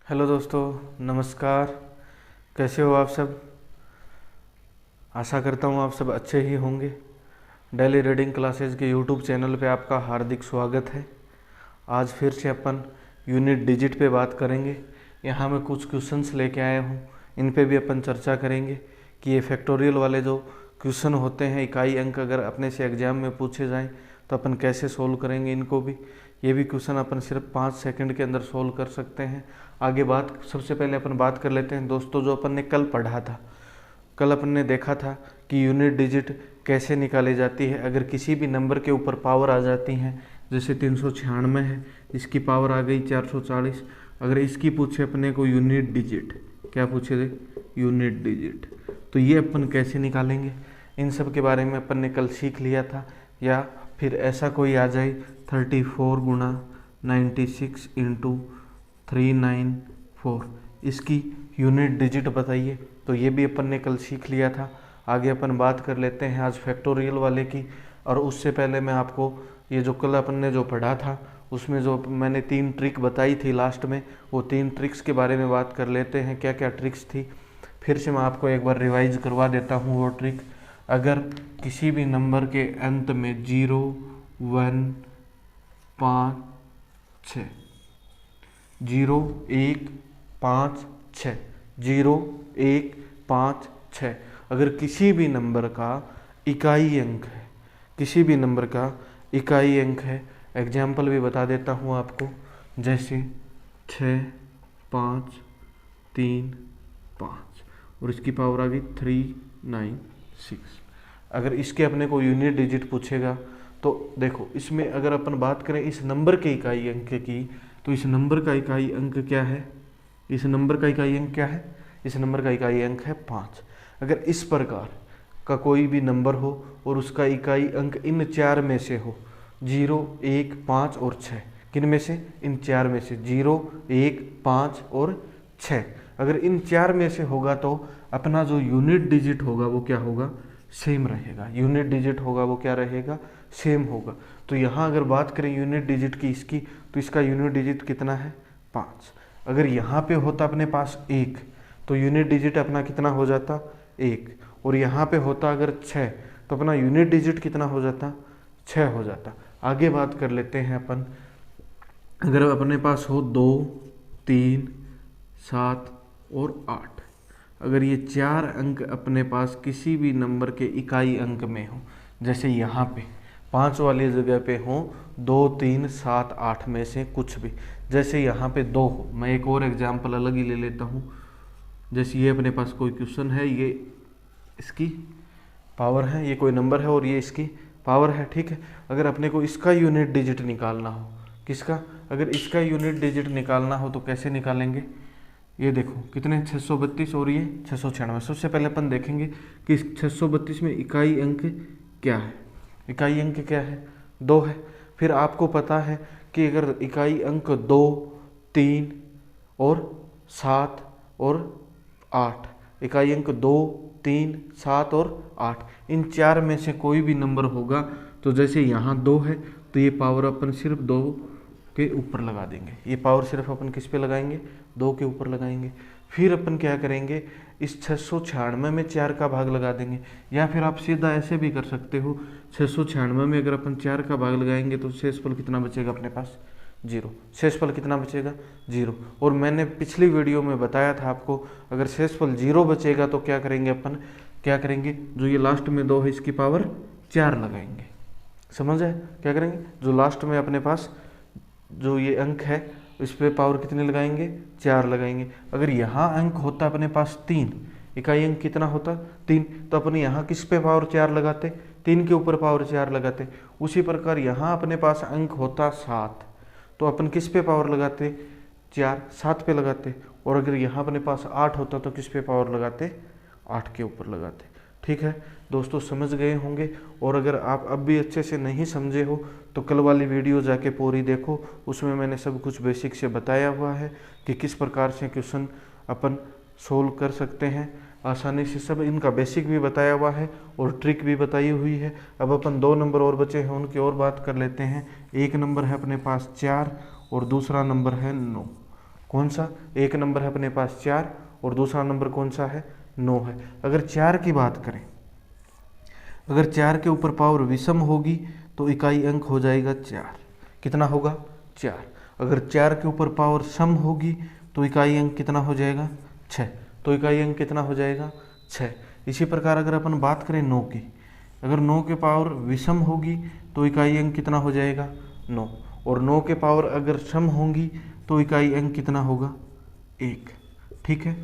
Hello दोस्तों, नमस्कार। कैसे हो आप सब? आशा करता हूँ आप सब अच्छे ही होंगे। डेली रीडिंग क्लासेस के यूट्यूब चैनल पे आपका हार्दिक स्वागत है। आज फिर से अपन यूनिट डिजिट पे बात करेंगे। यहाँ मैं कुछ क्वेश्चंस लेके आया हूँ, इन पे भी अपन चर्चा करेंगे कि ये फैक्टोरियल वाले जो क्वेश्चन होते हैं, इकाई अंक अगर अपने से एग्जाम में पूछे जाएँ तो अपन कैसे सोल्व करेंगे इनको भी। ये भी क्वेश्चन अपन सिर्फ 5 सेकंड के अंदर सोल्व कर सकते हैं। आगे बात, सबसे पहले अपन बात कर लेते हैं दोस्तों, जो अपन ने कल पढ़ा था। कल अपन ने देखा था कि यूनिट डिजिट कैसे निकाली जाती है। अगर किसी भी नंबर के ऊपर पावर आ जाती हैं, जैसे 396 है, इसकी पावर आ गई 440। अगर इसकी पूछे अपने को यूनिट डिजिट, क्या पूछे थे? Unit digit. तो ये अपन कैसे निकालेंगे, इन सब के बारे में अपन ने कल सीख लिया था। या फिर ऐसा कोई आ जाए 34 गुणा 96 इंटू 394, इसकी यूनिट डिजिट बताइए। तो ये भी अपन ने कल सीख लिया था। आगे अपन बात कर लेते हैं आज फैक्टोरियल वाले की। और उससे पहले मैं आपको ये जो कल अपन ने जो पढ़ा था, उसमें जो मैंने 3 ट्रिक बताई थी लास्ट में, वो 3 ट्रिक्स के बारे में बात कर लेते हैं। क्या क्या ट्रिक्स थी, फिर से मैं आपको एक बार रिवाइज करवा देता हूँ वो ट्रिक। अगर किसी भी नंबर के अंत में 0, 1, 5, 6, 0, 1, 5, 6, 0, 1, 5, 6, अगर किसी भी नंबर का इकाई अंक है, किसी भी नंबर का इकाई अंक है, एग्जाम्पल भी बता देता हूँ आपको, जैसे 6, 5, 3, 5 और इसकी पावर आ गई 396। अगर इसके अपने को यूनिट डिजिट पूछेगा तो देखो, इसमें अगर अपन बात करें इस नंबर के इकाई अंक की, तो इस नंबर का इकाई अंक क्या है? इस नंबर का इकाई अंक क्या है? इस नंबर का इकाई अंक है 5। अगर इस प्रकार का कोई भी नंबर हो और उसका इकाई अंक इन 4 में से हो, 0, 1, 5 और 6, किन में से? इन 4 में से, 0, 1, 5 और 6। अगर इन 4 में से होगा तो अपना जो यूनिट डिजिट होगा वो क्या होगा? सेम रहेगा। यूनिट डिजिट होगा वो क्या रहेगा? सेम होगा। तो यहाँ अगर बात करें यूनिट डिजिट की इसकी, तो इसका यूनिट डिजिट कितना है? 5। अगर यहाँ पे होता अपने पास 1, तो यूनिट डिजिट अपना कितना हो जाता? 1। और यहाँ पे होता अगर 6, तो अपना यूनिट डिजिट कितना हो जाता? 6 हो जाता। आगे बात कर लेते हैं अपन। अगर अपने पास हो 2, 3, 7 और 8, अगर ये 4 अंक अपने पास किसी भी नंबर के इकाई अंक में हो, जैसे यहाँ पे 5 वाली जगह पे हो 2, 3, 7, 8 में से कुछ भी, जैसे यहाँ पे 2 हो, मैं एक और एग्जांपल अलग ही ले लेता हूँ। जैसे ये अपने पास कोई क्वेश्चन है, ये इसकी पावर है, ये कोई नंबर है और ये इसकी पावर है, ठीक है। अगर अपने को इसका यूनिट डिजिट निकालना हो, किसका? अगर इसका यूनिट डिजिट निकालना हो तो कैसे निकालेंगे? ये देखो कितने, 632 और ये 696। सबसे पहले अपन देखेंगे कि इस 632 में इकाई अंक क्या है। इकाई अंक क्या है? 2 है। फिर आपको पता है कि अगर इकाई अंक 2, 3 और 7 और 8, इकाई अंक 2, 3, 7 और 8, इन 4 में से कोई भी नंबर होगा, तो जैसे यहाँ 2 है तो ये पावर अपन सिर्फ 2 के ऊपर लगा देंगे। ये पावर सिर्फ अपन किस पे लगाएंगे? 2 के ऊपर लगाएंगे। फिर अपन क्या करेंगे, इस 696 में 4 का भाग लगा देंगे। या फिर आप सीधा ऐसे भी कर सकते हो, 696 में अगर अपन 4 का भाग लगाएंगे तो शेषफल कितना बचेगा अपने पास? 0। शेषफल कितना बचेगा? 0। और मैंने पिछली वीडियो में बताया था आपको, अगर शेषफल 0 बचेगा तो क्या करेंगे अपन? क्या करेंगे, जो ये लास्ट में 2 है इसकी पावर 4 लगाएंगे। समझ आए? क्या करेंगे, जो लास्ट में अपने पास जो ये अंक है इस पे पावर कितने लगाएंगे? 4 लगाएंगे। अगर यहाँ अंक होता अपने पास 3, इकाई अंक कितना होता? 3, तो अपन यहाँ किस पे पावर 4 लगाते? 3 के ऊपर पावर 4 लगाते। उसी प्रकार यहाँ अपने पास अंक होता 7, तो अपन किस पे पावर लगाते? 4, 7 पे लगाते। और अगर यहाँ अपने पास 8 होता तो किस पे पावर लगाते? 8 के ऊपर लगाते। ठीक है दोस्तों, समझ गए होंगे। और अगर आप अब भी अच्छे से नहीं समझे हो तो कल वाली वीडियो जाके पूरी देखो, उसमें मैंने सब कुछ बेसिक से बताया हुआ है कि किस प्रकार से क्वेश्चन अपन सोल्व कर सकते हैं आसानी से। सब इनका बेसिक भी बताया हुआ है और ट्रिक भी बताई हुई है। अब अपन 2 नंबर और बचे हैं, उनकी और बात कर लेते हैं। एक नंबर है अपने पास 4 और दूसरा नंबर है 9। कौन सा? एक नंबर है अपने पास 4 और दूसरा नंबर कौन सा है? 9 है। अगर 4 की बात करें, अगर 4 के ऊपर पावर विषम होगी तो इकाई अंक हो जाएगा 4। कितना होगा? 4। अगर 4 के ऊपर पावर सम होगी तो इकाई अंक कितना हो जाएगा? 6। तो इकाई अंक कितना हो जाएगा? 6। इसी प्रकार अगर अपन बात करें 9 की, अगर 9 के पावर विषम होगी तो इकाई अंक कितना हो जाएगा? 9। और 9 के पावर अगर सम होंगी तो इकाई अंक कितना होगा? 1। ठीक है,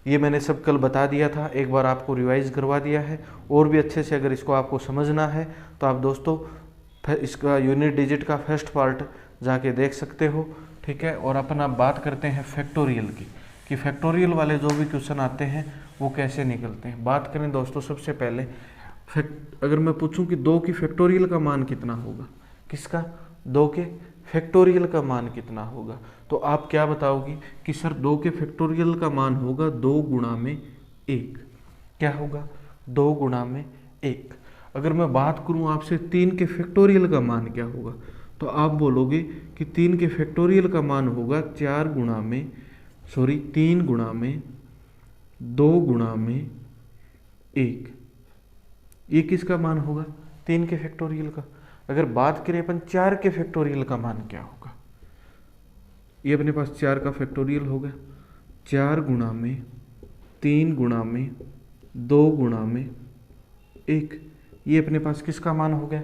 ये मैंने सब कल बता दिया था, एक बार आपको रिवाइज करवा दिया है। और भी अच्छे से अगर इसको आपको समझना है तो आप दोस्तों इसका यूनिट डिजिट का फर्स्ट पार्ट जाके देख सकते हो। ठीक है, और अपन आप बात करते हैं फैक्टोरियल की, कि फैक्टोरियल वाले जो भी क्वेश्चन आते हैं वो कैसे निकलते हैं। बात करें दोस्तों सबसे पहले अगर मैं पूछूं कि 2 की फैक्टोरियल का मान कितना होगा, किसका? 2 के फैक्टोरियल का मान कितना होगा, तो आप क्या बताओगी कि सर 2 के फैक्टोरियल का मान होगा 2 गुणा में 1। क्या होगा? 2 गुणा में 1। अगर मैं बात करूं आपसे 3 के फैक्टोरियल का मान क्या होगा, तो आप बोलोगे कि 3 के फैक्टोरियल का मान होगा 3 गुणा में 2 गुणा में 1। ये किसका मान होगा? 3 के फैक्टोरियल का। अगर बात करें अपन 4 के फैक्टोरियल का मान क्या होगा, ये अपने पास 4 का फैक्टोरियल होगा 4 गुणा में 3 गुणा में 2 गुणा में 1। ये अपने पास किसका मान हो गया?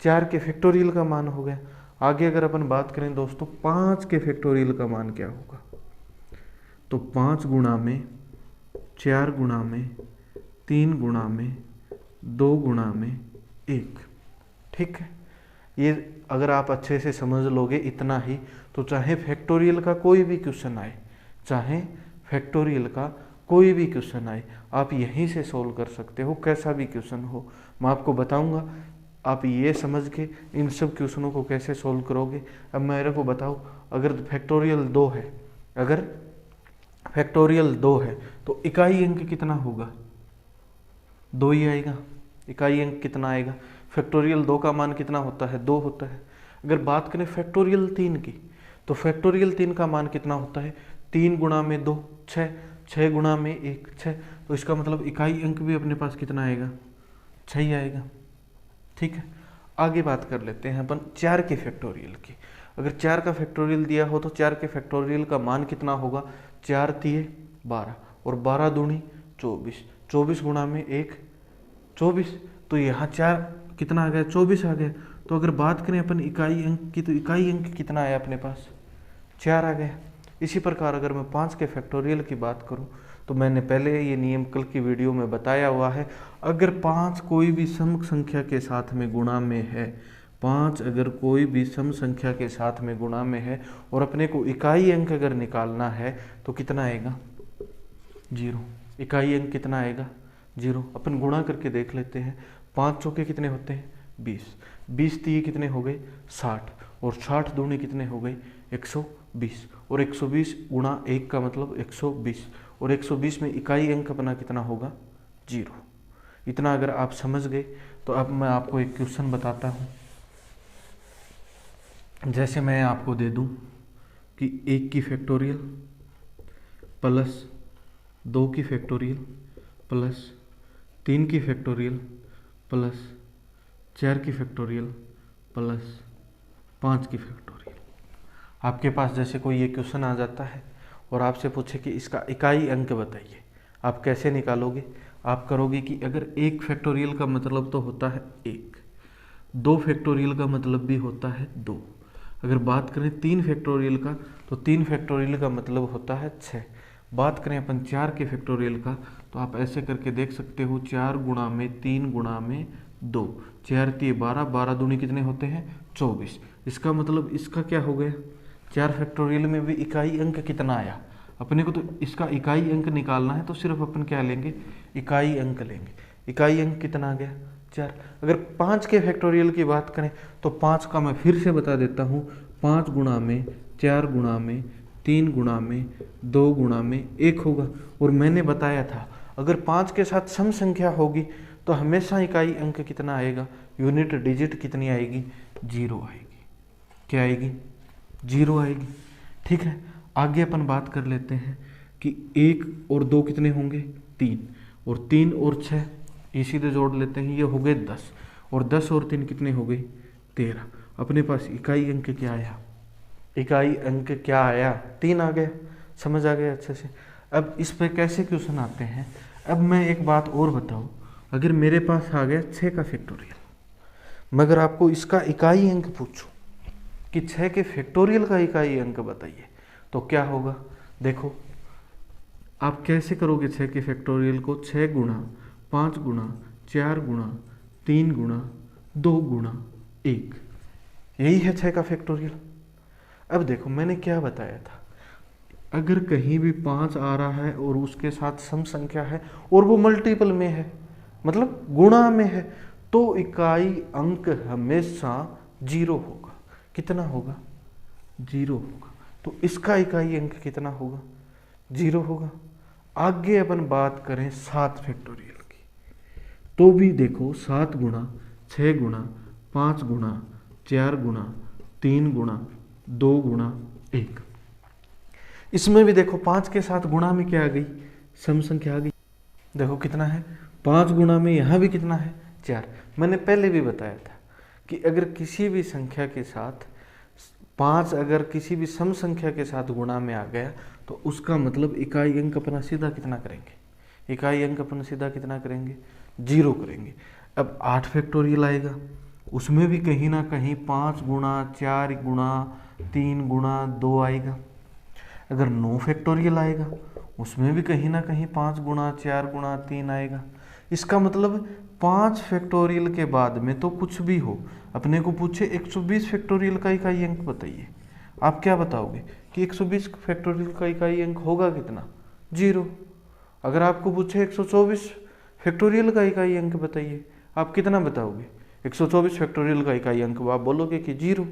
4 के फैक्टोरियल का मान हो गया। आगे अगर अपन बात करें दोस्तों 5 के फैक्टोरियल का मान क्या होगा, तो 5 गुणा में 4 गुणा में 3 गुणा में 2 गुणा में 1। ठीक है, ये अगर आप अच्छे से समझ लोगे इतना ही, तो चाहे फैक्टोरियल का कोई भी क्वेश्चन आए, चाहे फैक्टोरियल का कोई भी क्वेश्चन आए, आप यहीं से सोल्व कर सकते हो। कैसा भी क्वेश्चन हो मैं आपको बताऊंगा, आप ये समझ के इन सब क्वेश्चनों को कैसे सोल्व करोगे। अब मेरे को बताओ, अगर फैक्टोरियल 2 है, अगर फैक्टोरियल 2 है तो इकाई अंक कितना होगा? 2 ही आएगा। इकाई अंक कितना आएगा? फैक्टोरियल 2 का मान कितना होता है? 2 होता है। अगर बात करें फैक्टोरियल 3 की, तो फैक्टोरियल 3 का मान कितना होता है? 3 गुणा में 2 6, 6 गुणा में 1 6। तो इसका मतलब इकाई अंक भी अपने पास कितना आएगा? 6 ही आएगा। ठीक है, आगे बात कर लेते हैं अपन 4 के फैक्टोरियल की। अगर 4 का फैक्टोरियल दिया हो तो 4 के फैक्टोरियल का मान कितना होगा? 4 तिये 12 और 12 दूनी 24, 24 गुणा में 1 24। तो यहाँ 4 कितना आ गया? 24 आ गया। तो अगर बात करें अपन इकाई अंक की, तो इकाई अंक कितना आया अपने पास? 4 आ गया। इसी प्रकार अगर मैं 5 के फैक्टोरियल की बात करूं, तो मैंने पहले ये नियम कल की वीडियो में बताया हुआ है, अगर 5 कोई भी सम संख्या के साथ में गुणा में है, 5 अगर कोई भी सम संख्या के साथ में गुणा में है और अपने को इकाई अंक अगर निकालना है तो कितना आएगा? 0। इकाई अंक कितना आएगा? 0। अपन गुणा करके देख लेते हैं। 5 चौके कितने होते हैं? 20। 20 तिये कितने हो गए? 60 और 60 दूनी कितने हो गए? 120 और 120 गुणा 1 का मतलब 120 और 120 में इकाई अंक अपना कितना होगा? 0। इतना अगर आप समझ गए तो अब मैं आपको एक क्वेश्चन बताता हूँ। जैसे मैं आपको दे दूँ कि 1 की फैक्टोरियल प्लस 2 की फैक्टोरियल प्लस 3 की फैक्टोरियल प्लस 4 की फैक्टोरियल प्लस 5 की फैक्टोरियल। आपके पास जैसे कोई ये क्वेश्चन आ जाता है और आपसे पूछे कि इसका इकाई अंक बताइए, आप कैसे निकालोगे? आप करोगे कि अगर 1 फैक्टोरियल का मतलब तो होता है 1, 2 फैक्टोरियल का मतलब भी होता है 2। अगर बात करें 3 फैक्टोरियल का, तो 3 फैक्टोरियल का मतलब होता है 6। बात करें अपन 4 के फैक्टोरियल का, तो आप ऐसे करके देख सकते हो, 4 गुणा में 3 गुणा में 2, 4 तिये 12, 12 दूनी कितने होते हैं? 24। इसका मतलब इसका क्या हो गया? 4 फैक्टोरियल में भी इकाई अंक कितना आया? अपने को तो इसका इकाई अंक निकालना है, तो सिर्फ अपन क्या लेंगे? इकाई अंक लेंगे। इकाई अंक कितना आ गया? 4। अगर 5 के फैक्टोरियल की बात करें तो 5 का मैं फिर से बता देता हूँ, 5 गुणा में 4 गुणा में 3 गुणा में 2 गुणा में 1 होगा। और मैंने बताया था अगर 5 के साथ सम संख्या होगी तो हमेशा इकाई अंक कितना आएगा? यूनिट डिजिट कितनी आएगी? 0 आएगी। क्या आएगी? 0 आएगी। ठीक है, आगे अपन बात कर लेते हैं कि 1 और 2 कितने होंगे, 3, और 3 और 6 ये सीधे जोड़ लेते हैं, ये हो गए 10, और 10 और 3 कितने हो गए, 13। अपने पास इकाई अंक क्या आया, इकाई अंक क्या आया, 3 आ गया। समझ आ गया अच्छे से। अब इस पे कैसे क्वेश्चन आते हैं। अब मैं एक बात और बताऊं, अगर मेरे पास आ गया 6 का फैक्टोरियल, मगर आपको इसका इकाई अंक पूछूं कि 6 के फैक्टोरियल का इकाई अंक बताइए, तो क्या होगा। देखो आप कैसे करोगे 6 के फैक्टोरियल को, 6 गुणा 5 गुणा 4 गुणा 3 गुणा 2 गुणा 1, यही है 6 का फैक्टोरियल। अब देखो मैंने क्या बताया था, अगर कहीं भी 5 आ रहा है और उसके साथ सम संख्या है और वो मल्टीपल में है, मतलब गुणा में है, तो इकाई अंक हमेशा 0 होगा। कितना होगा, 0 होगा। तो इसका इकाई अंक कितना होगा, 0 होगा। आगे अपन बात करें 7 फैक्टोरियल की, तो भी देखो 7 गुणा 6 गुणा 5 गुणा 4 गुणा 3 गुणा 2 गुणा 1, इसमें भी देखो 5 के साथ गुणा में क्या आ गई, सम संख्या आ गई। देखो कितना है, 5 गुणा में यहाँ भी कितना है, 4। मैंने पहले भी बताया था कि अगर किसी भी संख्या के साथ 5 अगर किसी भी सम संख्या के साथ गुणा में आ गया, तो उसका मतलब इकाई अंक अपना सीधा कितना करेंगे, इकाई अंक अपना सीधा कितना करेंगे, 0 करेंगे। अब 8 फैक्टोरियल आएगा, उसमें भी कहीं ना कहीं 5 गुणा 4 गुणा 3 गुणा 2 आएगा। अगर 9 फैक्टोरियल आएगा, उसमें भी कहीं ना कहीं 5 गुणा 4 गुणा 3 आएगा। इसका मतलब 5 फैक्टोरियल के बाद में तो कुछ भी हो, अपने को पूछे 120 फैक्टोरियल का इकाई अंक बताइए, आप क्या बताओगे कि 120 फैक्टोरियल का इकाई अंक होगा कितना, 0। अगर आपको पूछे 124 फैक्टोरियल का इकाई अंक बताइए, आप कितना बताओगे, 124 फैक्टोरियल का इकाई अंक आप बोलोगे कि 0।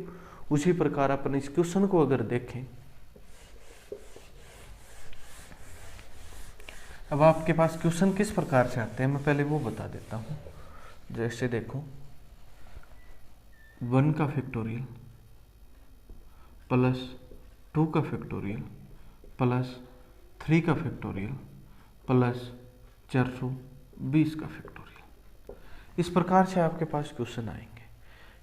उसी प्रकार अपन इस क्वेश्चन को अगर देखें, अब आपके पास क्वेश्चन किस प्रकार से आते हैं मैं पहले वो बता देता हूँ। जैसे देखो 1 का फैक्टोरियल प्लस 2 का फैक्टोरियल प्लस 3 का फैक्टोरियल प्लस 420 का फैक्टोरियल, इस प्रकार से आपके पास क्वेश्चन आएंगे।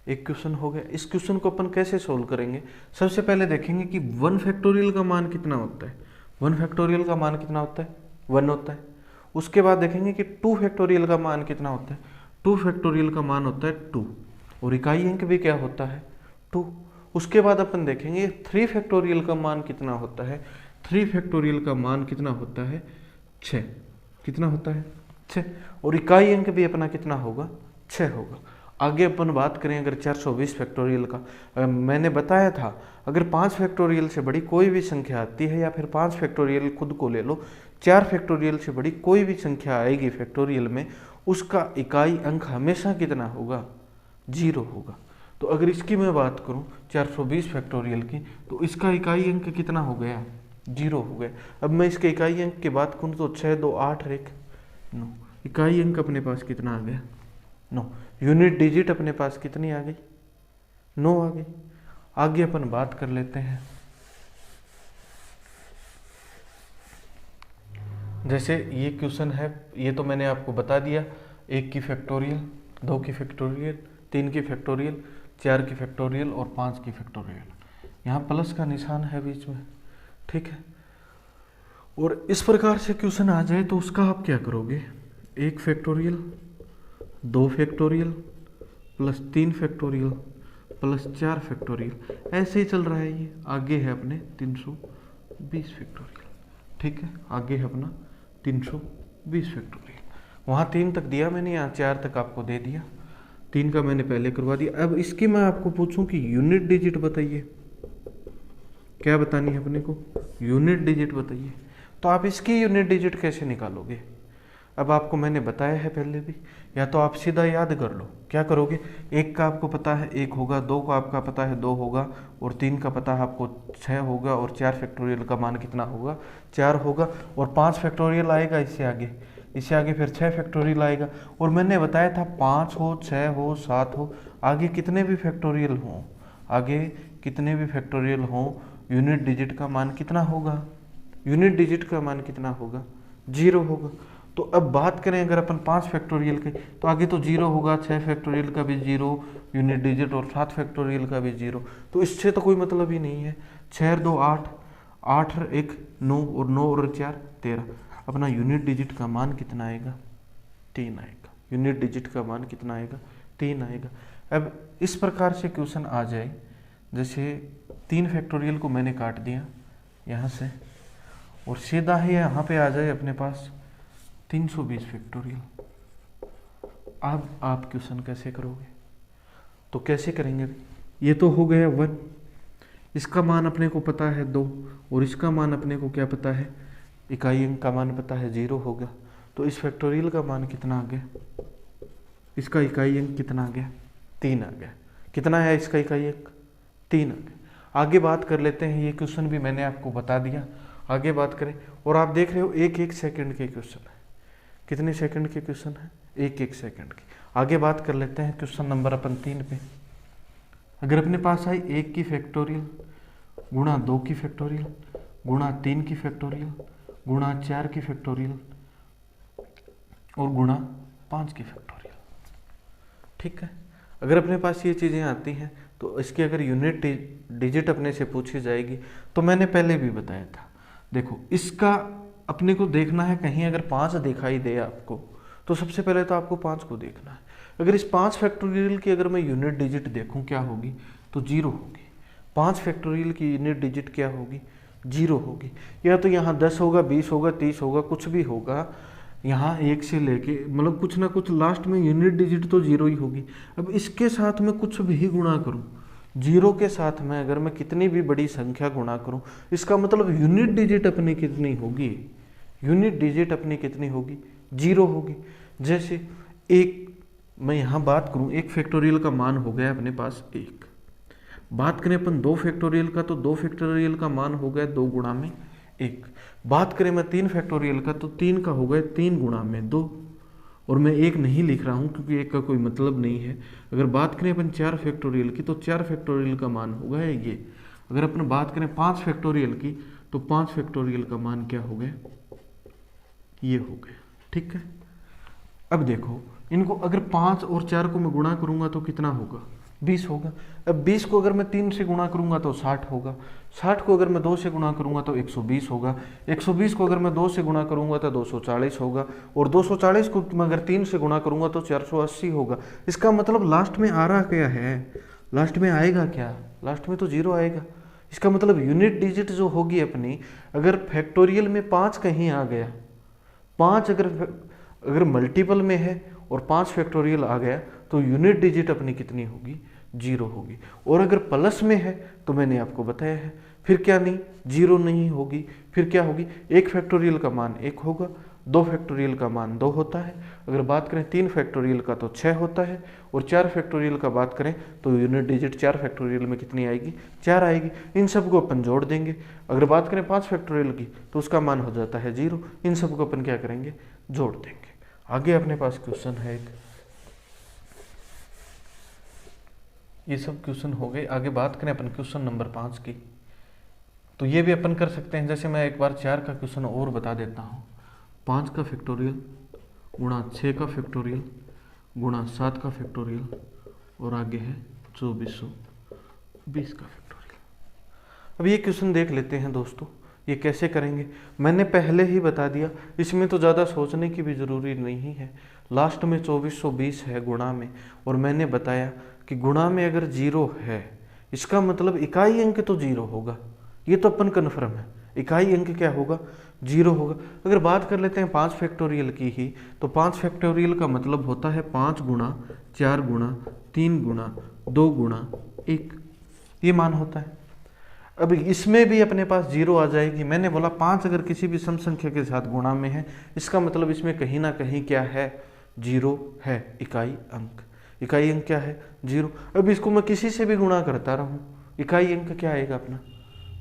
एक क्वेश्चन हो गया। इस क्वेश्चन को अपन कैसे सोल्व करेंगे, सबसे पहले देखेंगे कि 1 फैक्टोरियल का मान कितना होता है। 1 फैक्टोरियल का मान कितना होता है, 1 होता है। उसके बाद देखेंगे कि 2 फैक्टोरियल का मान कितना होता है। 2 फैक्टोरियल का मान होता है 2, और इकाई अंक भी क्या होता है, 2। उसके बाद अपन देखेंगे 3 फैक्टोरियल का मान कितना होता है। 3 फैक्टोरियल का मान कितना होता है, 6। कितना होता है, 6, और इकाई अंक भी अपना कितना होगा, 6 होगा। आगे अपन बात करें अगर 420 फैक्टोरियल का, मैंने बताया था अगर 5 फैक्टोरियल से बड़ी कोई भी संख्या आती है, या फिर 5 फैक्टोरियल खुद को ले लो, 4 फैक्टोरियल से बड़ी कोई भी संख्या आएगी फैक्टोरियल में, उसका इकाई अंक हमेशा कितना होगा, 0 होगा। तो अगर इसकी मैं बात करूं 420 फैक्टोरियल की, तो इसका इकाई अंक कितना हो गया, 0 हो गया। अब मैं इसके इकाई अंक की बात करूं तो 6 2 8 1 9, इकाई अंक अपने पास कितना आ गया, 9। यूनिट डिजिट अपने पास कितनी आ गई, 9 आ गई। आगे अपन बात कर लेते हैं। जैसे ये क्वेश्चन है, ये तो मैंने आपको बता दिया, 1 की फैक्टोरियल, 2 की फैक्टोरियल, 3 की फैक्टोरियल, 4 की फैक्टोरियल और 5 की फैक्टोरियल। यहाँ प्लस का निशान है बीच में, ठीक है। और इस प्रकार से क्वेश्चन आ जाए तो उसका आप क्या करोगे, 1 factorial 2 factorial plus 3 factorial plus 4 factorial, ऐसे ही चल रहा है। ये आगे है अपने 320 फैक्टोरियल, ठीक है। आगे है अपना 320 फैक्टोरियल। वहाँ 3 तक दिया मैंने, यहाँ 4 तक आपको दे दिया। 3 का मैंने पहले करवा दिया। अब इसकी मैं आपको पूछूं कि यूनिट डिजिट बताइए, क्या बतानी है अपने को, यूनिट डिजिट बताइए। तो आप इसकी यूनिट डिजिट कैसे निकालोगे, अब आपको मैंने बताया है पहले भी, या तो आप सीधा याद कर लो। क्या करोगे, 1 का आपको पता है 1 होगा, 2 का आपका पता है 2 होगा, और 3 का पता है आपको 6 होगा, और 4 फैक्टोरियल का मान कितना होगा, 4 होगा, और 5 फैक्टोरियल आएगा इससे आगे फिर 6 फैक्टोरियल आएगा। और मैंने बताया था 5 हो 6 हो 7 हो, आगे कितने भी फैक्टोरियल हों, आगे कितने भी फैक्टोरियल हों, यूनिट डिजिट का मान कितना होगा, यूनिट डिजिट का मान कितना होगा, 0 होगा। तो अब बात करें अगर अपन 5 फैक्टोरियल की, तो आगे तो 0 होगा, 6 फैक्टोरियल का भी 0 यूनिट डिजिट और 7 फैक्टोरियल का भी 0, तो इससे तो कोई मतलब ही नहीं है। 6 और 2 8, 8 और 1 9 और 9 और 4 13। अपना यूनिट डिजिट का मान कितना आएगा, 3 आएगा। यूनिट डिजिट का मान कितना आएगा, 3 आएगा। अब इस प्रकार से क्वेश्चन आ जाए, जैसे 3 फैक्टोरियल को मैंने काट दिया यहाँ से और सीधा ही यहाँ पे आ जाए अपने पास 320 फैक्टोरियल। अब आप क्वेश्चन कैसे करोगे, तो कैसे करेंगे, ये तो हो गया 1, इसका मान अपने को पता है 2 और इसका मान अपने को क्या पता है, इकाई अंक का मान पता है 0 होगा। तो इस फैक्टोरियल का मान कितना आ गया, इसका इकाई अंक कितना आ गया, 3 आ गया। कितना है इसका इकाई अंक, 3 आ गया। आगे बात कर लेते हैं, ये क्वेश्चन भी मैंने आपको बता दिया। आगे बात करें और आप देख रहे हो 1-1 सेकंड के क्वेश्चन है। कितने सेकंड के क्वेश्चन है, 1-1 सेकंड के। आगे बात कर लेते हैं क्वेश्चन नंबर अपन 3 पे। अगर अपने पास आई 1 की फैक्टोरियल गुणा 2 की फैक्टोरियल गुणा 3 की फैक्टोरियल गुणा 4 की फैक्टोरियल और गुणा 5 की फैक्टोरियल, ठीक है। अगर अपने पास ये चीज़ें आती हैं तो इसकी अगर यूनिट डिजिट अपने से पूछी जाएगी, तो मैंने पहले भी बताया था, देखो इसका अपने को देखना है, कहीं अगर 5 दिखाई दे आपको तो सबसे पहले तो आपको 5 को देखना है। अगर इस 5 फैक्टोरियल की अगर मैं यूनिट डिजिट देखूं क्या होगी, तो 0 होगी। 5 फैक्टोरियल की यूनिट डिजिट क्या होगी, 0 होगी। या तो यहाँ 10 होगा, 20 होगा, 30 होगा, कुछ भी होगा, यहाँ 1 से लेके मतलब कुछ ना कुछ लास्ट में यूनिट डिजिट तो 0 ही होगी। अब इसके साथ में कुछ भी गुणा करूँ, 0 के साथ में अगर मैं कितनी भी बड़ी संख्या गुणा करूं, इसका मतलब यूनिट डिजिट अपनी कितनी होगी, यूनिट डिजिट अपनी कितनी होगी, 0 होगी। जैसे एक मैं यहाँ बात करूं, 1 फैक्टोरियल का मान हो गया अपने पास 1। बात करें अपन 2 फैक्टोरियल का, तो 2 फैक्टोरियल का मान हो गया 2 गुणा में 1। बात करें मैं 3 फैक्टोरियल का, तो 3 का हो गया 3 गुणा में 2, और मैं 1 नहीं लिख रहा हूँ क्योंकि 1 का कोई मतलब नहीं है। अगर बात करें अपन 4 फैक्टोरियल की, तो 4 फैक्टोरियल का मान होगा ये। अगर अपन बात करें 5 फैक्टोरियल की, तो 5 फैक्टोरियल का मान क्या हो गया, ये हो गया, ठीक है। अब देखो इनको अगर 5 और 4 को मैं गुणा करूंगा तो कितना होगा, 20 होगा। अब 20 को अगर मैं 3 से गुणा करूंगा तो 60 होगा। 60 को अगर मैं 2 से गुणा करूंगा तो 120 होगा। 120 को अगर मैं 2 से गुणा करूंगा तो 240 होगा। और 240 को मैं अगर 3 से गुणा करूंगा तो 480 होगा। इसका मतलब लास्ट में आ रहा क्या है, लास्ट में आएगा क्या, लास्ट में तो 0 आएगा। इसका मतलब यूनिट डिजिट जो होगी अपनी, अगर फैक्टोरियल में 5 कहीं आ गया, 5 अगर मल्टीपल में है और 5 फैक्टोरियल आ गया, तो यूनिट डिजिट अपनी कितनी होगी, 0 होगी। और अगर प्लस में है तो मैंने आपको बताया है, फिर क्या नहीं, 0 नहीं होगी, फिर क्या होगी, 1 फैक्टोरियल का मान 1 होगा, 2 फैक्टोरियल का मान 2 होता है। अगर बात करें 3 फैक्टोरियल का तो 6 होता है। और 4 फैक्टोरियल का बात करें तो यूनिट डिजिट 4 फैक्टोरियल में कितनी आएगी, 4 आएगी। इन सबको अपन जोड़ देंगे। अगर बात करें 5 फैक्टोरियल की तो उसका मान हो जाता है 0। इन सबको अपन क्या करेंगे, जोड़ देंगे। आगे अपने पास क्वेश्चन है एक, ये सब क्वेश्चन हो गए। आगे बात करें अपन क्वेश्चन नंबर 5 की, तो ये भी अपन कर सकते हैं। जैसे मैं एक बार 4 का क्वेश्चन और बता देता हूँ। 5 का फैक्टोरियल गुणा 6 का फैक्टोरियल गुणा 7 का फैक्टोरियल और आगे है 2420 का फैक्टोरियल। अब ये क्वेश्चन देख लेते हैं दोस्तों, ये कैसे करेंगे मैंने पहले ही बता दिया, इसमें तो ज़्यादा सोचने की भी ज़रूरी नहीं है। लास्ट में 2420 है गुणा में, और मैंने बताया कि गुणा में अगर 0 है इसका मतलब इकाई अंक तो 0 होगा, ये तो अपन कन्फर्म है, इकाई अंक क्या होगा, 0 होगा। अगर बात कर लेते हैं 5 फैक्टोरियल की ही, तो 5 फैक्टोरियल का मतलब होता है 5 गुणा 4 गुणा 3 गुणा 2 गुणा 1, ये मान होता है। अब इसमें भी अपने पास 0 आ जाएगी। मैंने बोला 5 अगर किसी भी सम संख्या के साथ गुणा में है, इसका मतलब इसमें कहीं ना कहीं क्या है, 0 है, इकाई अंक। इकाई अंक क्या है, 0। अब इसको मैं किसी से भी गुणा करता रहूं, इकाई अंक क्या आएगा अपना,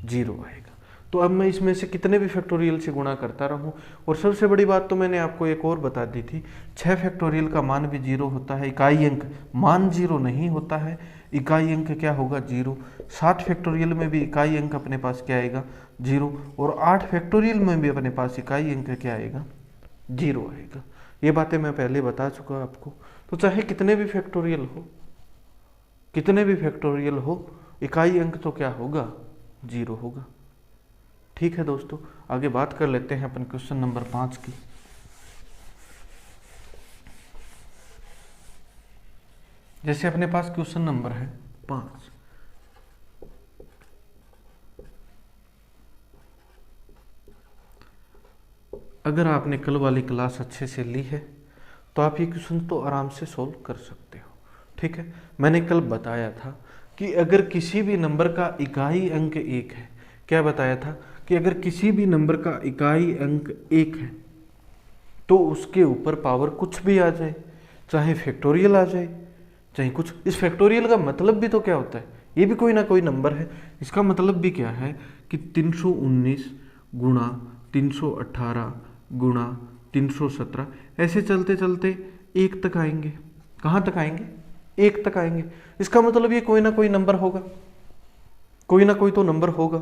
0 आएगा। तो अब मैं इसमें से कितने भी फैक्टोरियल से गुणा करता रहूं। और सबसे बड़ी बात तो मैंने आपको एक और बता दी थी, 6 फैक्टोरियल का मान भी 0 होता है, इकाई अंक मान 0 नहीं होता है। इकाई अंक क्या होगा 0। 7 फैक्टोरियल में भी इकाई अंक अपने पास क्या आएगा 0, और 8 फैक्टोरियल में भी अपने पास इकाई अंक क्या आएगा 0 आएगा। ये बातें मैं पहले बता चुका आपको। तो चाहे कितने भी फैक्टोरियल हो, इकाई अंक तो क्या होगा 0 होगा। ठीक है दोस्तों, आगे बात कर लेते हैं अपन क्वेश्चन नंबर 5 की। जैसे अपने पास क्वेश्चन नंबर है 5, अगर आपने कल वाली क्लास अच्छे से ली है तो आप ये क्वेश्चन तो आराम से सोल्व कर सकते हो। ठीक है, मैंने कल बताया था कि अगर किसी भी नंबर का इकाई अंक 1 है, क्या बताया था कि अगर किसी भी नंबर का इकाई अंक 1 है तो उसके ऊपर पावर कुछ भी आ जाए, चाहे फैक्टोरियल आ जाए चाहे कुछ। इस फैक्टोरियल का मतलब भी तो क्या होता है, ये भी कोई ना कोई नंबर है। इसका मतलब भी क्या है कि 319 गुणा 318 गुणा 317, ऐसे चलते चलते 1 तक आएंगे। कहाँ तक आएंगे 1 तक आएंगे। इसका मतलब ये कोई ना कोई नंबर होगा, कोई ना कोई तो नंबर होगा।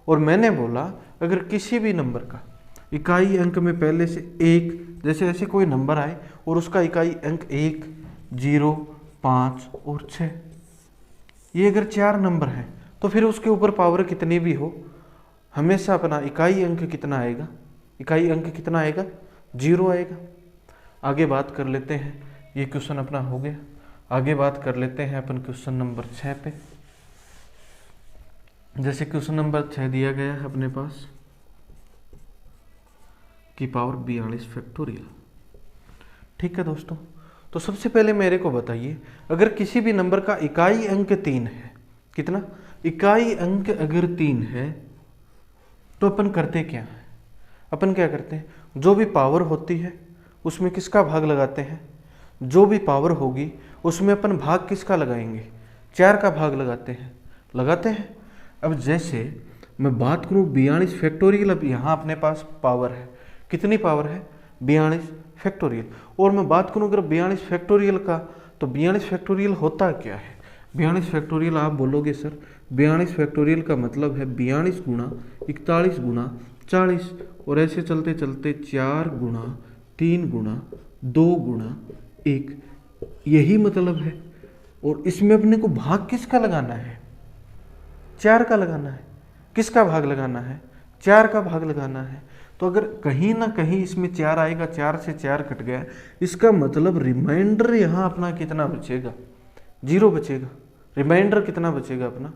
और मैंने बोला अगर किसी भी नंबर का इकाई अंक में पहले से 1, जैसे ऐसे कोई नंबर आए और उसका इकाई अंक 1, 0, 5 और 6, ये अगर 4 नंबर हैं तो फिर उसके ऊपर पावर कितनी भी हो, हमेशा अपना इकाई अंक कितना आएगा, इकाई अंक कितना आएगा 0 आएगा। आगे बात कर लेते हैं, ये क्वेश्चन अपना हो गया। आगे बात कर लेते हैं अपन क्वेश्चन नंबर 6 पे। जैसे क्वेश्चन नंबर 6 दिया गया है अपने पास की पावर 42 फैक्टोरियल। ठीक है दोस्तों, तो सबसे पहले मेरे को बताइए अगर किसी भी नंबर का इकाई अंक 3 है, कितना इकाई अंक अगर 3 है तो अपन करते क्या है, अपन क्या करते हैं जो भी पावर होती है उसमें किसका भाग लगाते हैं, जो भी पावर होगी उसमें अपन भाग किसका लगाएंगे 4 का भाग लगाते हैं। अब जैसे मैं बात करूं 42 फैक्टोरियल, अब यहाँ अपने पास पावर है, कितनी पावर है 42 फैक्टोरियल। और मैं बात करूं अगर 42 फैक्टोरियल का, तो 42 फैक्टोरियल होता क्या है। 42 फैक्टोरियल आप बोलोगे सर 42 फैक्टोरियल का मतलब है 42 गुणा 41 गुणा 40, और ऐसे चलते चलते 4 गुणा 3 गुणा 2 गुणा 1, यही मतलब है। और इसमें अपने को भाग किसका लगाना है 4 का लगाना है। किसका भाग लगाना है 4 का भाग लगाना है। तो अगर कहीं ना कहीं इसमें 4 आएगा, 4 से 4 कट गया, इसका मतलब रिमाइंडर यहाँ अपना कितना बचेगा 0 बचेगा। रिमाइंडर कितना बचेगा अपना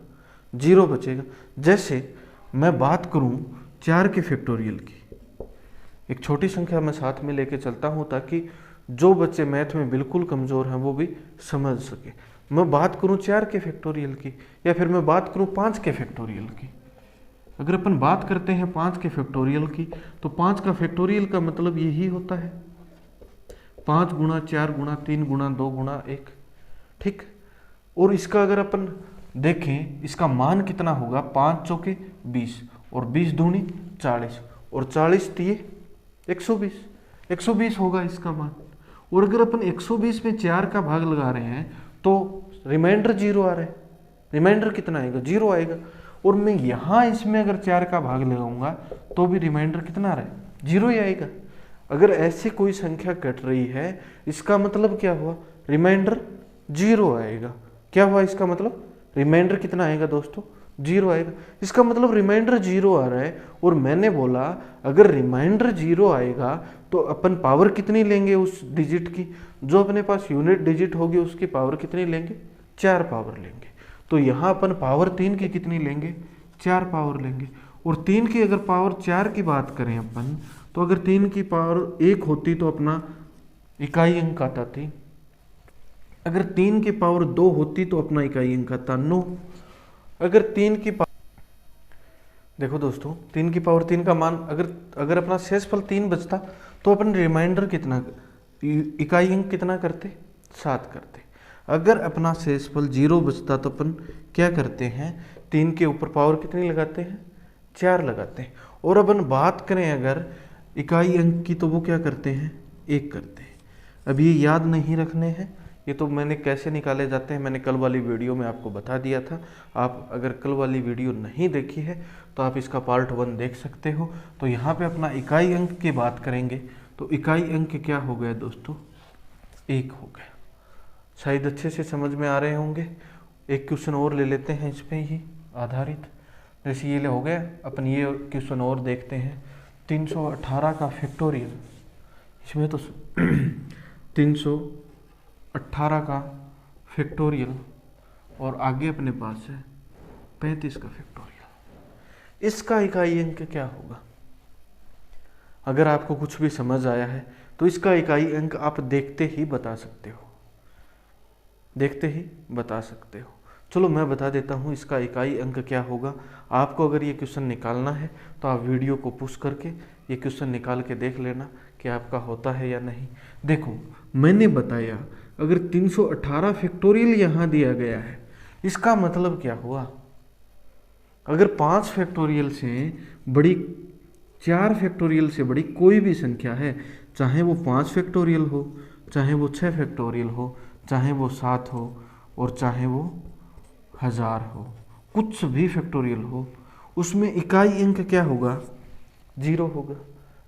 0 बचेगा। जैसे मैं बात करूँ 4 के फैक्टोरियल की, एक छोटी संख्या मैं साथ में लेके चलता हूँ ताकि जो बच्चे मैथ में बिल्कुल कमज़ोर हैं वो भी समझ सके। मैं बात करूँ 4 के फैक्टोरियल की, या फिर मैं बात करूँ 5 के फैक्टोरियल की। अगर अपन बात करते हैं 5 के फैक्टोरियल की, तो 5 का फैक्टोरियल का मतलब यही होता है 5 गुणा 4 गुणा 3 गुणा 2 गुणा 1। ठीक, और इसका अगर अपन देखें इसका मान कितना होगा 5 चौके 20 और 20 दूनी 40 और 40 तिये 120 होगा इसका मान। और अगर अपन 120 में 4 का भाग लगा रहे हैं तो रिमाइंडर 0 आ रहा है। रिमाइंडर कितना आएगा 0 आएगा। और मैं यहाँ इसमें अगर 4 का भाग लगाऊंगा तो भी रिमाइंडर कितना आ रहा है 0 ही आएगा। अगर ऐसे कोई संख्या कट रही है इसका मतलब क्या हुआ रिमाइंडर 0 आएगा। क्या हुआ इसका मतलब रिमाइंडर कितना आएगा दोस्तों 0 आएगा। इसका मतलब रिमाइंडर 0 आ रहा है। और मैंने बोला अगर रिमाइंडर 0 आएगा तो अपन पावर कितनी लेंगे उस डिजिट की, जो अपने पास यूनिट डिजिट होगी उसकी पावर कितनी लेंगे 4 पावर लेंगे। तो यहाँ अपन पावर 3 की कितनी लेंगे 4 पावर लेंगे। और 3 की अगर पावर 4 की बात करें अपन, तो अगर 3 की पावर 1 होती तो अपना इकाई अंक आता 3। अगर 3 की पावर 2 होती तो अपना इकाई अंक आता 9। अगर 3 की देखो दोस्तों 3 की पावर 3 का मान अगर अपना शेषफल 3 बचता तो अपन रिमाइंडर कितना इकाई अंक कितना करते 7 करते। अगर अपना शेषफल 0 बचता तो अपन क्या करते हैं 3 के ऊपर पावर कितनी लगाते हैं 4 लगाते हैं। और अपन बात करें अगर इकाई अंक की तो वो क्या करते हैं 1 करते हैं। अब ये याद नहीं रखने हैं, ये तो मैंने कैसे निकाले जाते हैं मैंने कल वाली वीडियो में आपको बता दिया था। आप अगर कल वाली वीडियो नहीं देखी है तो आप इसका पार्ट 1 देख सकते हो। तो यहाँ पे अपना इकाई अंक की बात करेंगे तो इकाई अंक क्या हो गया दोस्तों, 1 हो गया। शायद अच्छे से समझ में आ रहे होंगे। एक क्वेश्चन और ले लेते हैं इस पे ही आधारित। जैसे ये हो गया, अपन ये क्वेश्चन और देखते हैं 318 का फैक्टोरियल। इसमें तो 318 का फैक्टोरियल और आगे अपने पास है 35 का फैक्टोरियल। इसका इकाई अंक क्या होगा? अगर आपको कुछ भी समझ आया है तो इसका इकाई अंक आप देखते ही बता सकते हो, देखते ही बता सकते हो। चलो मैं बता देता हूँ इसका इकाई अंक क्या होगा। आपको अगर ये क्वेश्चन निकालना है तो आप वीडियो को पुश करके ये क्वेश्चन निकाल के देख लेना कि आपका होता है या नहीं। देखो मैंने बताया अगर 318 फैक्टोरियल यहाँ दिया गया है, इसका मतलब क्या हुआ, अगर 5 फैक्टोरियल से बड़ी 4 फैक्टोरियल से बड़ी कोई भी संख्या है, चाहे वो 5 फैक्टोरियल हो, चाहे वो 6 फैक्टोरियल हो, चाहे वो 7 हो और चाहे वो 1000 हो, कुछ भी फैक्टोरियल हो, उसमें इकाई अंक क्या होगा, 0 होगा।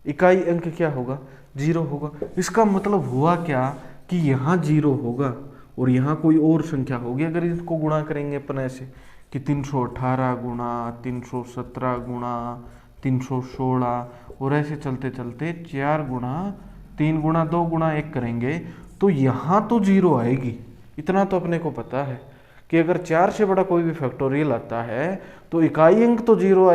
इकाई अंक क्या होगा, 0 होगा। इसका मतलब हुआ क्या कि यहाँ 0 होगा और यहाँ कोई और संख्या होगी। अगर इसको गुणा करेंगे अपन ऐसे कि 318 गुणा 317 गुणा 316 और ऐसे चलते चलते 4 गुणा 3 गुणा 2 गुणा 1 करेंगे तो यहाँ तो 0 आएगी। इतना तो अपने को पता है कि अगर 4 से बड़ा कोई भी फैक्टोरियल आता है तो इकाई अंक तो 0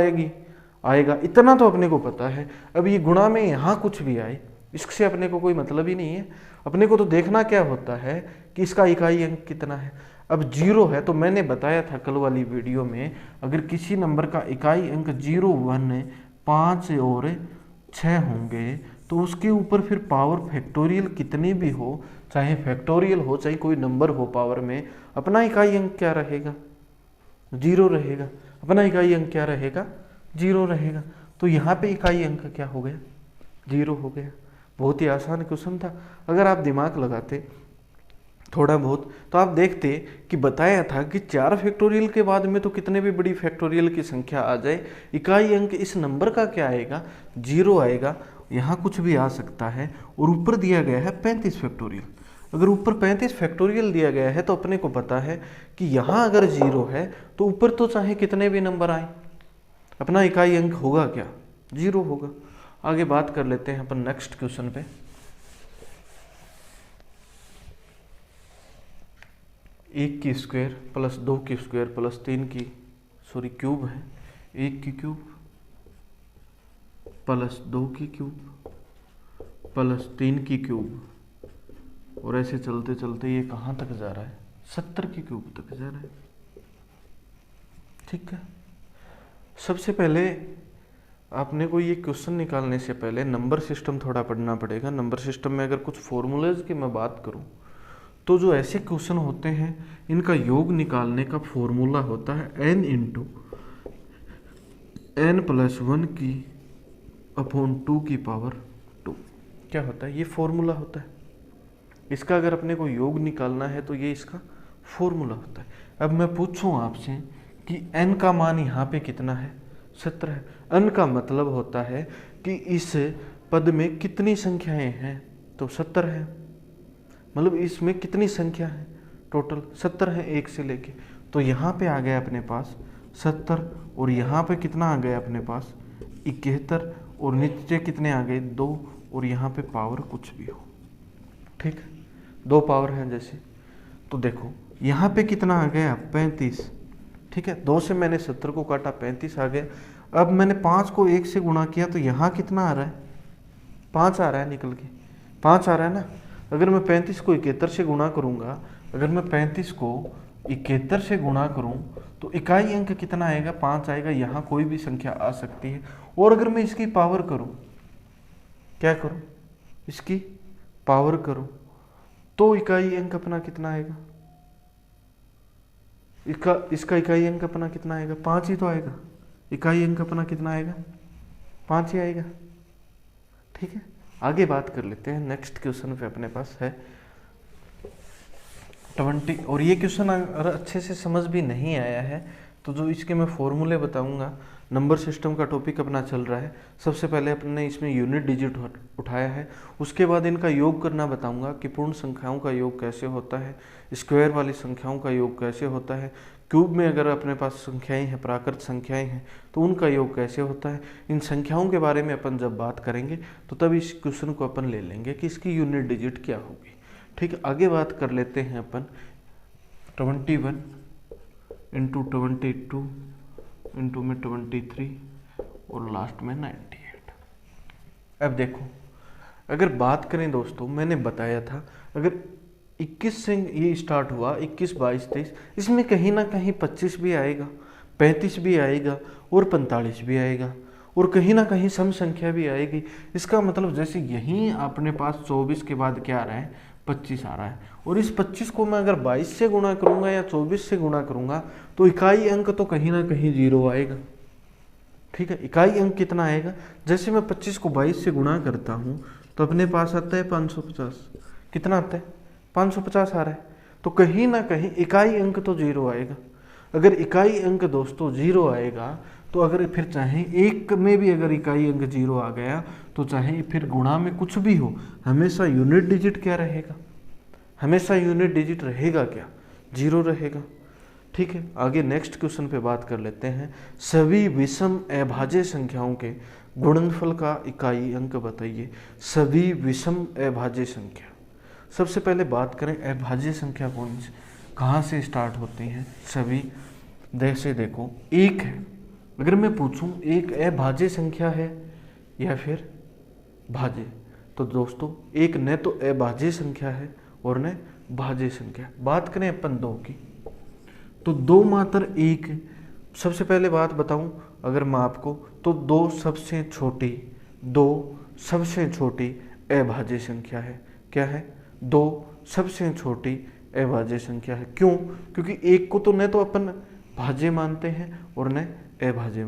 आएगा। इतना तो अपने को पता है। अब ये गुणा में यहाँ कुछ भी आए इससे अपने को कोई मतलब ही नहीं है। अपने को तो देखना क्या होता है कि इसका इकाई अंक कितना है। अब 0 है तो मैंने बताया था कल वाली वीडियो में, अगर किसी नंबर का इकाई अंक 0, 1, 5 और 6 होंगे तो उसके ऊपर फिर पावर फैक्टोरियल कितनी भी हो, चाहे फैक्टोरियल हो चाहे कोई नंबर हो पावर में, अपना इकाई अंक क्या रहेगा, 0 रहेगा। अपना इकाई अंक क्या रहेगा, 0 रहेगा। तो यहाँ पे इकाई अंक क्या हो गया, 0 हो गया। बहुत ही आसान क्वेश्चन था। अगर आप दिमाग लगाते थोड़ा बहुत तो आप देखते कि बताया था कि 4 फैक्टोरियल के बाद में तो कितने भी बड़ी फैक्टोरियल की संख्या आ जाए, इकाई अंक इस नंबर का क्या आएगा, 0 आएगा। यहाँ कुछ भी आ सकता है और ऊपर दिया गया है 35 फैक्टोरियल। अगर ऊपर 35 फैक्टोरियल दिया गया है तो अपने को पता है कि यहाँ अगर 0 है तो ऊपर तो चाहे कितने भी नंबर आए, अपना इकाई अंक होगा क्या, 0 होगा। आगे बात कर लेते हैं अपन नेक्स्ट क्वेश्चन पे। 1 की स्क्वायर प्लस 2 की स्क्वायर प्लस 3 की क्यूब है, 1 की क्यूब प्लस 2 की क्यूब प्लस 3 की क्यूब और ऐसे चलते चलते ये कहाँ तक जा रहा है, 70 की क्यूब तक जा रहा है। ठीक है। सबसे पहले आपने को ये क्वेश्चन निकालने से पहले नंबर सिस्टम थोड़ा पढ़ना पड़ेगा। नंबर सिस्टम में अगर कुछ फॉर्मूलेज की मैं बात करूं तो जो ऐसे क्वेश्चन होते हैं इनका योग निकालने का फॉर्मूला होता है n इंटू n प्लस 1 की अपॉन 2 की पावर 2। क्या होता है, ये फॉर्मूला होता है। इसका अगर अपने को योग निकालना है तो ये इसका फॉर्मूला होता है। अब मैं पूछूं आपसे कि n का मान यहाँ पे कितना है, 70 है। n का मतलब होता है कि इस पद में कितनी संख्याएं हैं, तो 70 है। मतलब इसमें कितनी संख्या है, टोटल 70 है 1 से लेके। तो यहाँ पे आ गया अपने पास 70 और यहाँ पे कितना आ गया अपने पास 71 और नीचे कितने आ गए 2 और यहाँ पे पावर कुछ भी हो। ठीक है, 2 पावर हैं जैसे। तो देखो यहाँ पे कितना आ गया 35। ठीक है, 2 से मैंने 70 को काटा 35 आ गया। अब मैंने 5 को 1 से गुणा किया तो यहाँ कितना आ रहा है, 5 आ रहा है, निकल के 5 आ रहा है ना। अगर मैं 35 को 71 से गुणा करूँगा, अगर मैं 35 को 71 से गुणा करूँ तो इकाई अंक कितना आएगा, 5 आएगा। यहाँ कोई भी संख्या आ सकती है। और अगर मैं इसकी पावर करूँ, क्या करूँ, इसकी पावर करूँ तो इकाई अंक अपना कितना आएगा, इसका इकाई अंक अपना कितना आएगा, 5 ही तो आएगा। इकाई अंक अपना कितना आएगा, 5 ही आएगा। ठीक है, आगे बात कर लेते हैं। नेक्स्ट क्वेश्चन पे अपने पास है 20। और ये क्वेश्चन अगर अच्छे से समझ भी नहीं आया है तो जो इसके मैं फॉर्मूले बताऊंगा, नंबर सिस्टम का टॉपिक अपना चल रहा है, सबसे पहले अपने इसमें यूनिट डिजिट उठाया है, उसके बाद इनका योग करना बताऊंगा कि पूर्ण संख्याओं का योग कैसे होता है, स्क्वायर वाली संख्याओं का योग कैसे होता है, क्यूब में अगर अपने पास संख्याएं हैं, प्राकृत संख्याएं हैं तो उनका योग कैसे होता है। इन संख्याओं के बारे में अपन जब बात करेंगे तो तब इस क्वेश्चन को अपन ले लेंगे कि इसकी यूनिट डिजिट क्या होगी। ठीक है, आगे बात कर लेते हैं अपन 21 इंटू 22 इंटू में 23 और लास्ट में 98। अब देखो, अगर बात करें दोस्तों, मैंने बताया था अगर 21 से ये स्टार्ट हुआ, 21, 22, 23, इसमें कहीं ना कहीं 25 भी आएगा, 35 भी आएगा और 45 भी आएगा और कहीं ना कहीं सम संख्या भी आएगी। इसका मतलब जैसे यहीं अपने पास 24 के बाद क्या आ रहा है, 25 आ रहा है, और इस 25 को मैं अगर 22 से गुणा करूंगा या 24 से गुणा करूंगा तो इकाई अंक तो कहीं ना कहीं 0 आएगा। ठीक है, इकाई अंक कितना आएगा, जैसे मैं 25 को 22 से गुणा करता हूँ तो अपने पास आता है 550। कितना आता है, 550 आ रहा है, तो कहीं ना कहीं इकाई अंक तो 0 आएगा। अगर इकाई अंक दोस्तों 0 आएगा तो अगर फिर चाहे एक में भी अगर इकाई अंक 0 आ गया तो चाहे फिर गुणा में कुछ भी हो, हमेशा यूनिट डिजिट क्या रहेगा, हमेशा यूनिट डिजिट रहेगा क्या, 0 रहेगा। ठीक है, आगे नेक्स्ट क्वेश्चन पे बात कर लेते हैं। सभी विषम अभाज्य संख्याओं के गुणनफल का इकाई अंक बताइए। सभी विषम अभाज्य संख्या, सबसे पहले बात करें अभाज्य संख्या कौन सी, कहाँ से स्टार्ट होती हैं सभी। जैसे देखो, एक है, अगर मैं पूछूं एक अभाज्य संख्या है या फिर भाज्य, तो दोस्तों एक न तो अभाज्य संख्या है और न भाज्य संख्या। बात करें अपन दो की, तो दो मात्र एक। सबसे पहले बात बताऊं अगर मैं आपको, तो दो सबसे छोटी अभाज्य संख्या है। क्या है, दो सबसे छोटी अभाज्य संख्या है। क्यों, क्योंकि एक को तो न तो अपन भाज्य मानते हैं और न अभाज्य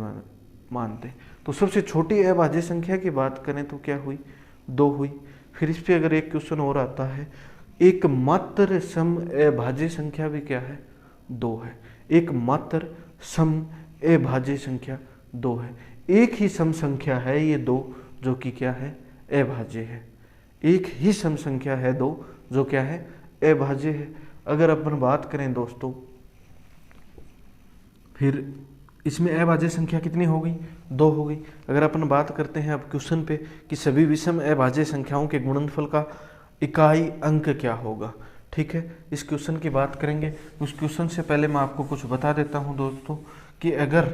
मानते हैं, तो सबसे छोटी अभाज्य संख्या की बात करें तो क्या हुई, 2 हुई। फिर इस पे अगर एक क्वेश्चन और आता है, एक मात्र सम अभाज्य संख्या भी क्या है, 2 है। एक मात्र सम अभाज्य संख्या 2 है। एक ही सम संख्या है ये 2 जो कि क्या है, अभाज्य है। एक ही सम संख्या है 2 जो क्या है, अभाज्य है। अगर अपन बात करें दोस्तों, फिर इसमें अभाज्य संख्या कितनी हो गई, 2 हो गई। अगर अपन बात करते हैं अब क्वेश्चन पे कि सभी विषम अभाज्य संख्याओं के गुणनफल का इकाई अंक क्या होगा। ठीक है, इस क्वेश्चन की बात करेंगे। उस क्वेश्चन से पहले मैं आपको कुछ बता देता हूं दोस्तों कि अगर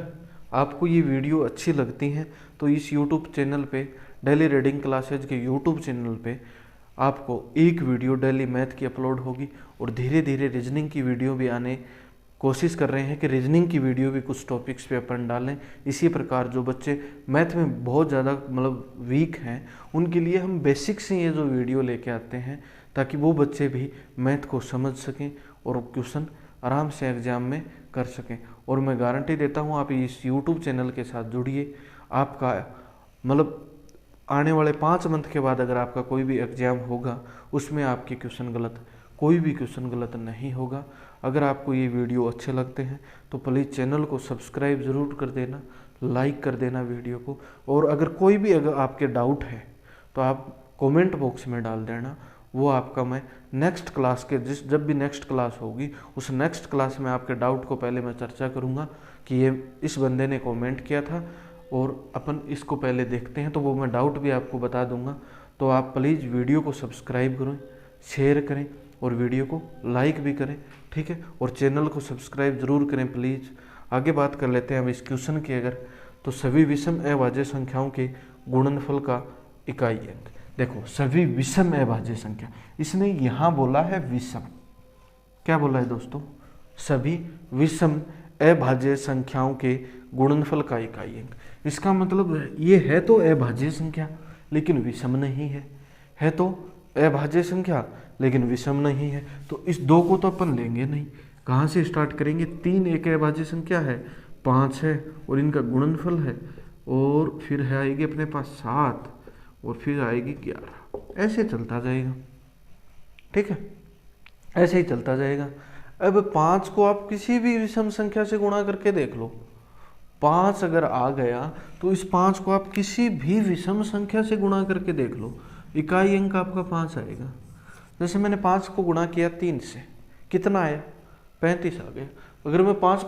आपको ये वीडियो अच्छी लगती हैं तो इस यूट्यूब चैनल पे, डेली रीडिंग क्लासेज के यूट्यूब चैनल पे आपको एक वीडियो डेली मैथ की अपलोड होगी और धीरे धीरे रीजनिंग की वीडियो भी आने कोशिश कर रहे हैं कि रीजनिंग की वीडियो भी कुछ टॉपिक्स पे अपन डालें। इसी प्रकार जो बच्चे मैथ में बहुत ज़्यादा मतलब वीक हैं उनके लिए हम बेसिक से ये जो वीडियो लेके आते हैं ताकि वो बच्चे भी मैथ को समझ सकें और क्वेश्चन आराम से एग्जाम में कर सकें। और मैं गारंटी देता हूँ आप इस यूट्यूब चैनल के साथ जुड़िए, आपका मतलब आने वाले 5 मंथ के बाद अगर आपका कोई भी एग्जाम होगा उसमें आपके क्वेश्चन गलत, कोई भी क्वेश्चन गलत नहीं होगा। अगर आपको ये वीडियो अच्छे लगते हैं तो प्लीज़ चैनल को सब्सक्राइब ज़रूर कर देना, लाइक कर देना वीडियो को। और अगर कोई भी अगर आपके डाउट है तो आप कमेंट बॉक्स में डाल देना, वो आपका मैं नेक्स्ट क्लास के जब भी नेक्स्ट क्लास होगी उस नेक्स्ट क्लास में आपके डाउट को पहले मैं चर्चा करूँगा कि ये इस बंदे ने कमेंट किया था और अपन इसको पहले देखते हैं, तो वो मैं डाउट भी आपको बता दूंगा। तो आप प्लीज़ वीडियो को सब्सक्राइब करें, शेयर करें और वीडियो को लाइक भी करें। ठीक है, और चैनल को सब्सक्राइब जरूर करें प्लीज़। आगे बात कर लेते हैं अब इस क्वेश्चन की। अगर तो सभी विषम अभाज्य संख्याओं के गुणनफल का इकाई अंक। देखो, सभी विषम अभाज्य संख्या, इसने यहाँ बोला है विषम। क्या बोला है दोस्तों, सभी विषम अभाज्य संख्याओं के गुणनफल का इकाई अंक। इसका मतलब ये है तो अभाज्य संख्या लेकिन विषम नहीं है, है तो अभाज्य संख्या लेकिन विषम नहीं है, तो इस 2 को तो अपन लेंगे नहीं। कहाँ से स्टार्ट करेंगे, 3 एक अभाज्य संख्या है, 5 है और इनका गुणनफल है, और फिर है आएगी अपने पास 7 और फिर आएगी 11, ऐसे चलता जाएगा। ठीक है, ऐसे ही चलता जाएगा। अब 5 को आप किसी भी विषम संख्या से गुणा करके देख लो, 5 अगर आ गया तो इस 5 को आप किसी भी विषम संख्या से गुणा करके देख लो, इकाई अंक आपका 5 आएगा। जैसे मैंने 5 को गुणा किया 3 से, कितना आया? 35 आ गया। अगर मैं 5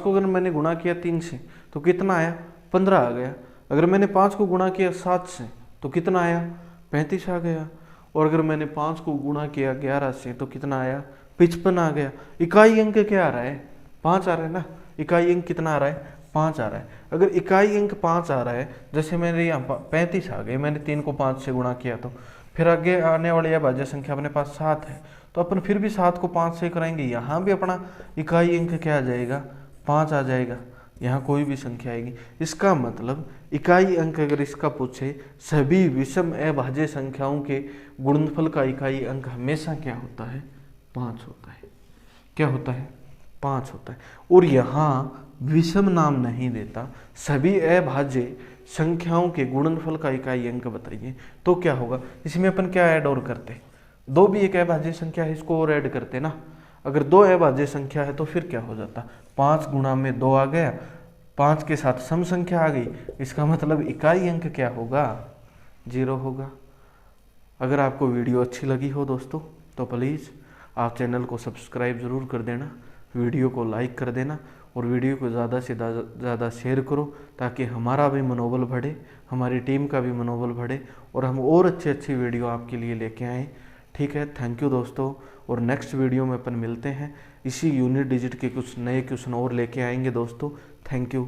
को अगर मैंने गुणा किया 3 से तो कितना आया? 15 आ गया। अगर मैंने 5 को गुणा किया 7 से तो कितना आया? 35 आ गया। और अगर मैंने 5 को गुणा किया 11 से तो कितना आया? 55 आ गया। इकाई अंक क्या आ रहा है? 5 आ रहा है ना। इकाई अंक कितना आ रहा है? 5 आ रहा है। अगर इकाई अंक 5 आ रहा है, जैसे मेरे यहाँ 35 आ गए, मैंने 3 को 5 से गुणा किया, तो फिर आगे आने वाली अभाज्य संख्या अपने पास 7 है, तो अपन फिर भी 7 को 5 से कराएंगे, यहाँ भी अपना इकाई अंक क्या आ जाएगा? 5 आ जाएगा। यहाँ कोई भी संख्या आएगी। इसका मतलब इकाई अंक अगर इसका पूछे, सभी विषम अभाज्य संख्याओं के गुणनफल का इकाई अंक हमेशा क्या होता है? 5 होता है। क्या होता है? 5 होता है। और यहाँ विषम नाम नहीं देता, सभी अभाज्य संख्याओं के गुणनफल का इकाई अंक बताइए, तो क्या होगा? इसमें अपन क्या ऐड और करते? 2 भी एक अभाज्य संख्या है, इसको और ऐड करते ना। अगर 2 अभाज्य संख्या है तो फिर क्या हो जाता? 5 गुणा में 2 आ गया, 5 के साथ सम संख्या आ गई, इसका मतलब इकाई अंक क्या होगा? 0 होगा। अगर आपको वीडियो अच्छी लगी हो दोस्तों तो प्लीज़ आप चैनल को सब्सक्राइब ज़रूर कर देना, वीडियो को लाइक कर देना और वीडियो को ज़्यादा से ज़्यादा शेयर करो, ताकि हमारा भी मनोबल बढ़े, हमारी टीम का भी मनोबल बढ़े और हम और अच्छी वीडियो आपके लिए लेके आएँ। ठीक है, थैंक यू दोस्तों। और नेक्स्ट वीडियो में अपन मिलते हैं, इसी यूनिट डिजिट के कुछ नए क्वेश्चन और लेके आएंगे दोस्तों। Thank you.